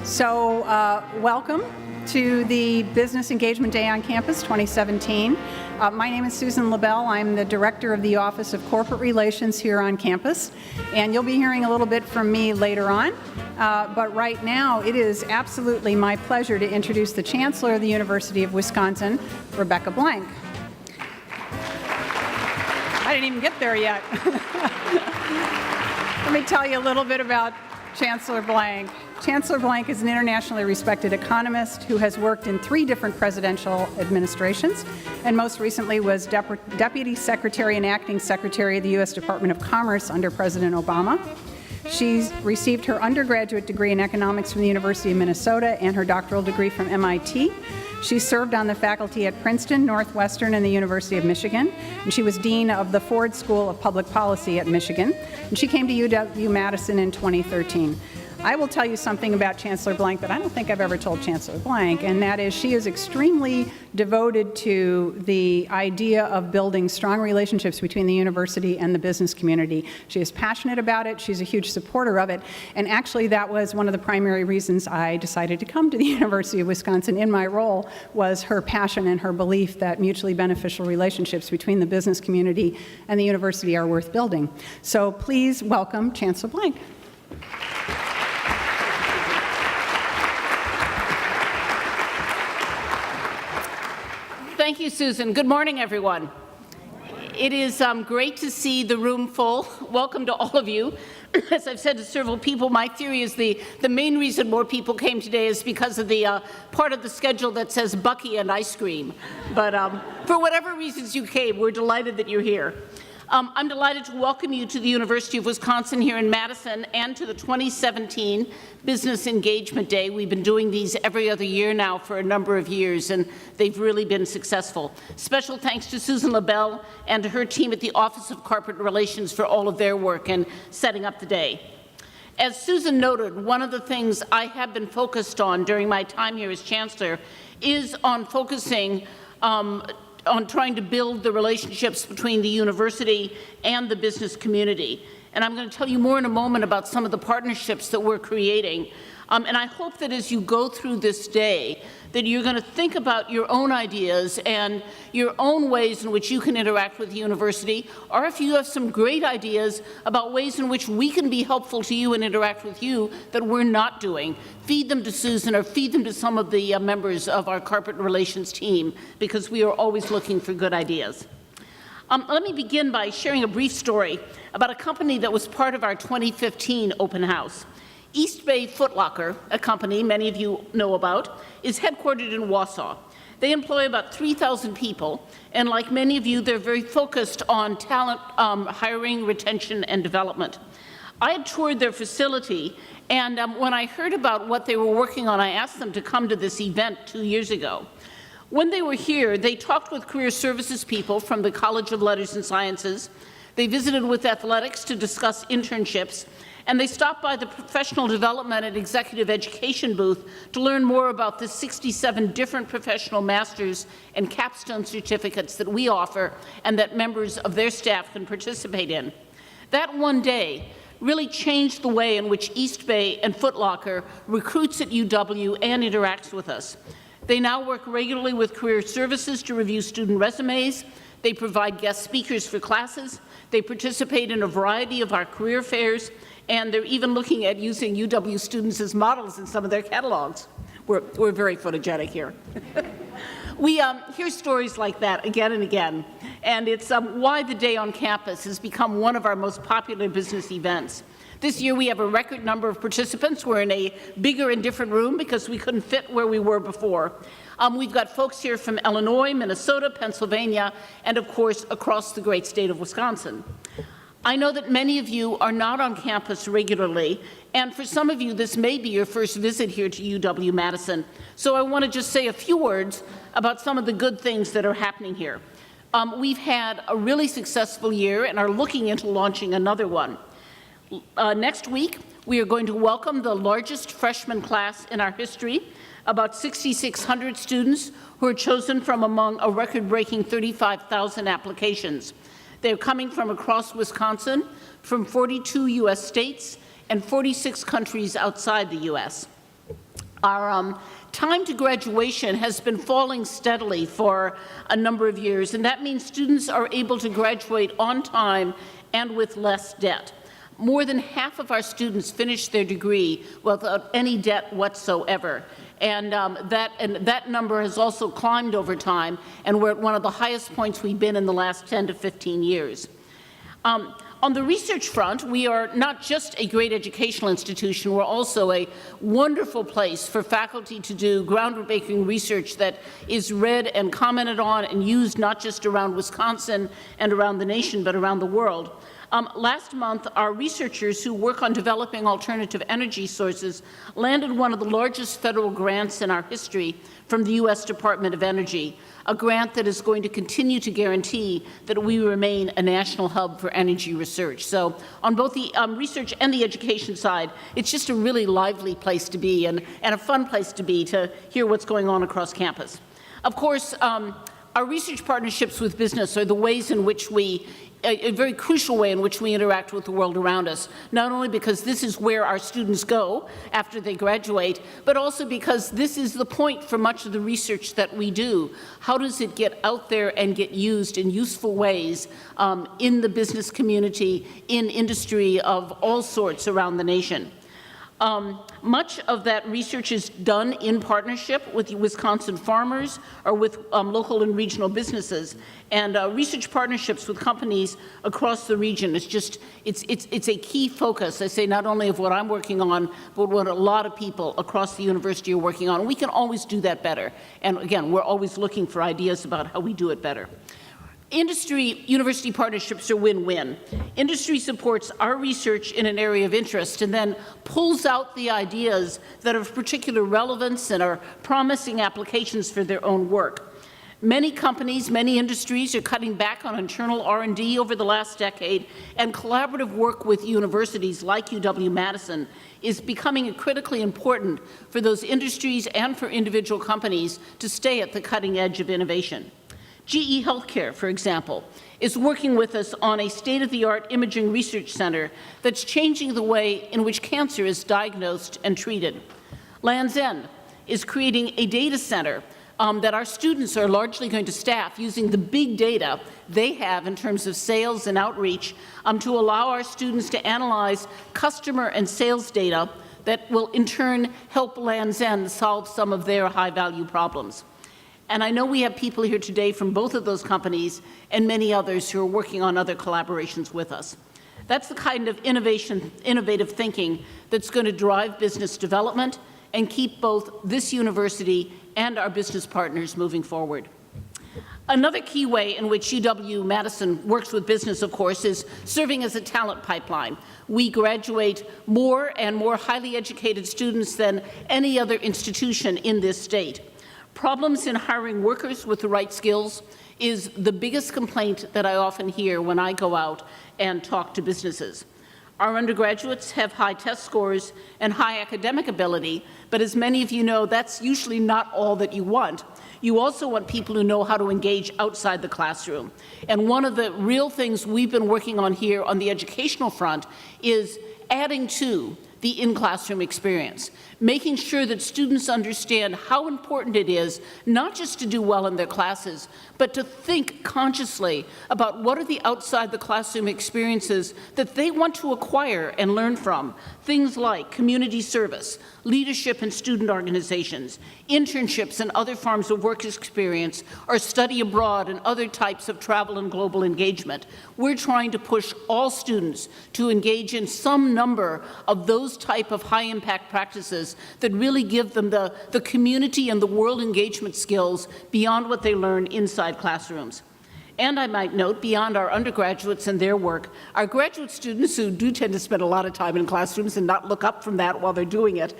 So welcome to the Business Engagement Day on Campus 2017. My name is Susan LaBelle. I'm the Director of the Office of Corporate Relations here on campus, and you'll be hearing a little bit from me later on. But right now, it is absolutely my pleasure to introduce the Chancellor of the University of Wisconsin, Rebecca Blank. I didn't even get there yet. Let me tell you a little bit about Chancellor Blank. Chancellor Blank is an internationally respected economist who has worked in 3 different presidential administrations, and most recently was Deputy Secretary and Acting Secretary of the U.S. Department of Commerce under President Obama. She's received her undergraduate degree in economics from the University of Minnesota and her doctoral degree from MIT. She served on the faculty at Princeton, Northwestern, and the University of Michigan, and she was Dean of the Ford School of Public Policy at Michigan, and she came to UW-Madison in 2013. I will tell you something about Chancellor Blank that I don't think I've ever told Chancellor Blank, and that is she is extremely devoted to the idea of building strong relationships between the university and the business community. She is passionate about it. She's a huge supporter of it, and actually that was one of the primary reasons I decided to come to the University of Wisconsin in my role, was her passion and her belief that mutually beneficial relationships between the business community and the university are worth building. So please welcome Chancellor Blank. Thank you, Susan. Good morning, everyone. It is great to see the room full. Welcome to all of you. As I've said to several people, my theory is the main reason more people came today is because of the part of the schedule that says Bucky and ice cream. But for whatever reasons you came, we're delighted that you're here. I'm delighted to welcome you to the University of Wisconsin here in Madison and to the 2017 Business Engagement Day. We've been doing these every other year now for a number of years, and they've really been successful. Special thanks to Susan LaBelle and to her team at the Office of Corporate Relations for all of their work in setting up the day. As Susan noted, one of the things I have been focused on during my time here as Chancellor is on focusing on trying to build the relationships between the university and the business community. And I'm going to tell you more in a moment about some of the partnerships that we're creating. And I hope that as you go through this day, that you're going to think about your own ideas and your own ways in which you can interact with the university, or if you have some great ideas about ways in which we can be helpful to you and interact with you that we're not doing, feed them to Susan or feed them to some of the members of our corporate relations team, because we are always looking for good ideas. Let me begin by sharing a brief story about a company that was part of our 2015 open house. East Bay Footlocker, a company many of you know about, is headquartered in Wausau. They employ about 3,000 people, and like many of you, they're very focused on talent hiring, retention, and development. I had toured their facility, and when I heard about what they were working on, I asked them to come to this event 2 years ago. When they were here, they talked with career services people from the College of Letters and Sciences. They visited with athletics to discuss internships, and they stopped by the professional development and executive education booth to learn more about the 67 different professional masters and capstone certificates that we offer and that members of their staff can participate in. That one day really changed the way in which East Bay and Footlocker recruits at UW and interacts with us. They now work regularly with career services to review student resumes. They provide guest speakers for classes. They participate in a variety of our career fairs, and they're even looking at using UW students as models in some of their catalogs. We're very photogenic here. We hear stories like that again and again, and it's why the day on campus has become one of our most popular business events. This year we have a record number of participants. We're in a bigger and different room because we couldn't fit where we were before. We've got folks here from Illinois, Minnesota, Pennsylvania, and of course across the great state of Wisconsin. I know that many of you are not on campus regularly, and for some of you this may be your first visit here to UW-Madison. So I want to just say a few words about some of the good things that are happening here. We've had a really successful year and are looking into launching another one. Next week, we are going to welcome the largest freshman class in our history, about 6,600 students who are chosen from among a record-breaking 35,000 applications. They're coming from across Wisconsin, from 42 U.S. states, and 46 countries outside the U.S. Our time to graduation has been falling steadily for a number of years, and that means students are able to graduate on time and with less debt. More than half of our students finish their degree without any debt whatsoever. And that number has also climbed over time, and we're at one of the highest points we've been in the last 10 to 15 years. On the research front, we are not just a great educational institution, we're also a wonderful place for faculty to do groundbreaking research that is read and commented on and used not just around Wisconsin and around the nation, but around the world. Last month, our researchers who work on developing alternative energy sources landed one of the largest federal grants in our history from the U.S. Department of Energy, a grant that is going to continue to guarantee that we remain a national hub for energy research. So on both the research and the education side, it's just a really lively place to be and a fun place to be to hear what's going on across campus. Of course, our research partnerships with business are the ways in which a very crucial way in which we interact with the world around us, not only because this is where our students go after they graduate, but also because this is the point for much of the research that we do. How does it get out there and get used in useful ways in the business community, in industry of all sorts around the nation? Much of that research is done in partnership with Wisconsin farmers or with local and regional businesses, and research partnerships with companies across the region is just, it's a key focus, I say, not only of what I'm working on, but what a lot of people across the university are working on. We can always do that better, and again, we're always looking for ideas about how we do it better. Industry-university partnerships are win-win. Industry supports our research in an area of interest and then pulls out the ideas that are of particular relevance and are promising applications for their own work. Many companies, many industries are cutting back on internal R&D over the last decade, and collaborative work with universities like UW-Madison is becoming critically important for those industries and for individual companies to stay at the cutting edge of innovation. GE Healthcare, for example, is working with us on a state-of-the-art imaging research center that's changing the way in which cancer is diagnosed and treated. Land's End is creating a data center that our students are largely going to staff using the big data they have in terms of sales and outreach to allow our students to analyze customer and sales data that will in turn help Land's End solve some of their high-value problems. And I know we have people here today from both of those companies and many others who are working on other collaborations with us. That's the kind of innovative thinking that's going to drive business development and keep both this university and our business partners moving forward. Another key way in which UW-Madison works with business, of course, is serving as a talent pipeline. We graduate more and more highly educated students than any other institution in this state. Problems in hiring workers with the right skills is the biggest complaint that I often hear when I go out and talk to businesses. Our undergraduates have high test scores and high academic ability, but as many of you know, that's usually not all that you want. You also want people who know how to engage outside the classroom. And one of the real things we've been working on here on the educational front is adding to the in-classroom experience, making sure that students understand how important it is not just to do well in their classes, but to think consciously about what are the outside the classroom experiences that they want to acquire and learn from. Things like community service, leadership in student organizations, internships and other forms of work experience, or study abroad and other types of travel and global engagement. We're trying to push all students to engage in some number of those type of high-impact practices that really give them the community and the world engagement skills beyond what they learn inside classrooms. And I might note, beyond our undergraduates and their work, our graduate students, who do tend to spend a lot of time in classrooms and not look up from that while they're doing it,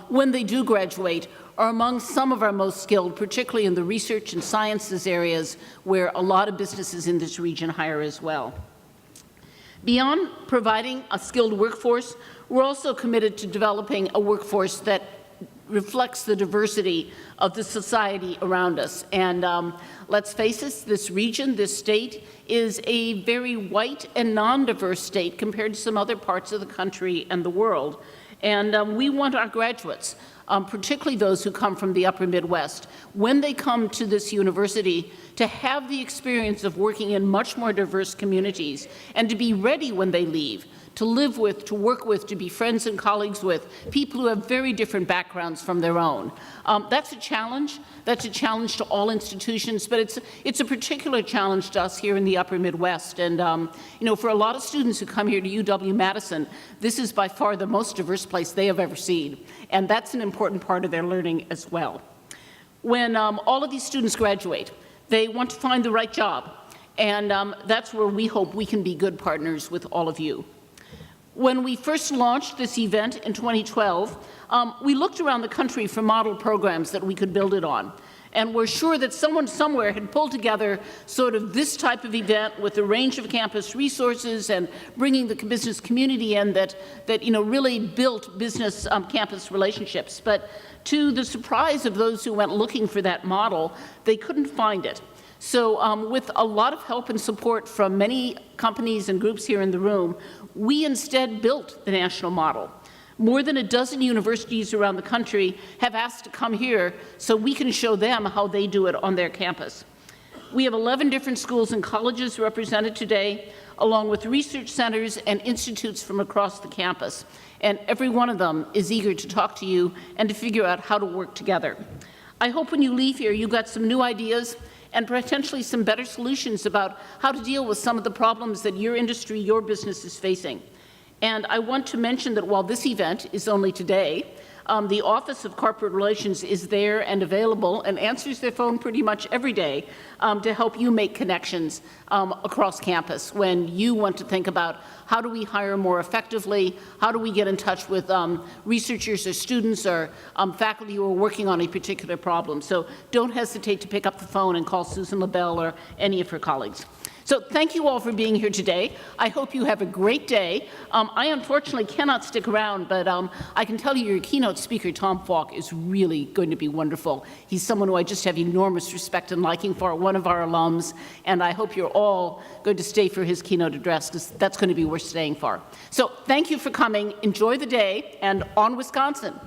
when they do graduate, are among some of our most skilled, particularly in the research and sciences areas where a lot of businesses in this region hire as well. Beyond providing a skilled workforce, we're also committed to developing a workforce that reflects the diversity of the society around us. And let's face it, this region, this state, is a very white and non-diverse state compared to some other parts of the country and the world. And we want our graduates, particularly those who come from the upper Midwest, when they come to this university, to have the experience of working in much more diverse communities and to be ready when they leave, to live with, to work with, to be friends and colleagues with people who have very different backgrounds from their own. That's a challenge. That's a challenge to all institutions, but it's a particular challenge to us here in the upper Midwest. And you know, for a lot of students who come here to UW-Madison, this is by far the most diverse place they have ever seen. And that's an important part of their learning as well. When all of these students graduate, they want to find the right job. And that's where we hope we can be good partners with all of you. When we first launched this event in 2012, we looked around the country for model programs that we could build it on. And we're sure that someone somewhere had pulled together sort of this type of event with a range of campus resources and bringing the business community in that you know, really built business campus relationships. But to the surprise of those who went looking for that model, they couldn't find it. So with a lot of help and support from many companies and groups here in the room, we instead built the national model. More than a dozen universities around the country have asked to come here so we can show them how they do it on their campus. We have 11 different schools and colleges represented today, along with research centers and institutes from across the campus. And every one of them is eager to talk to you and to figure out how to work together. I hope when you leave here, you got some new ideas and potentially some better solutions about how to deal with some of the problems that your industry, your business is facing. And I want to mention that while this event is only today, the Office of Corporate Relations is there and available and answers their phone pretty much every day to help you make connections across campus when you want to think about how do we hire more effectively, how do we get in touch with researchers or students or faculty who are working on a particular problem. So don't hesitate to pick up the phone and call Susan LaBelle or any of her colleagues. So thank you all for being here today. I hope you have a great day. I unfortunately cannot stick around, but I can tell you your keynote speaker, Tom Falk, is really going to be wonderful. He's someone who I just have enormous respect and liking for, one of our alums, and I hope you're all going to stay for his keynote address, because that's going to be worth staying for. So thank you for coming. Enjoy the day, and on Wisconsin.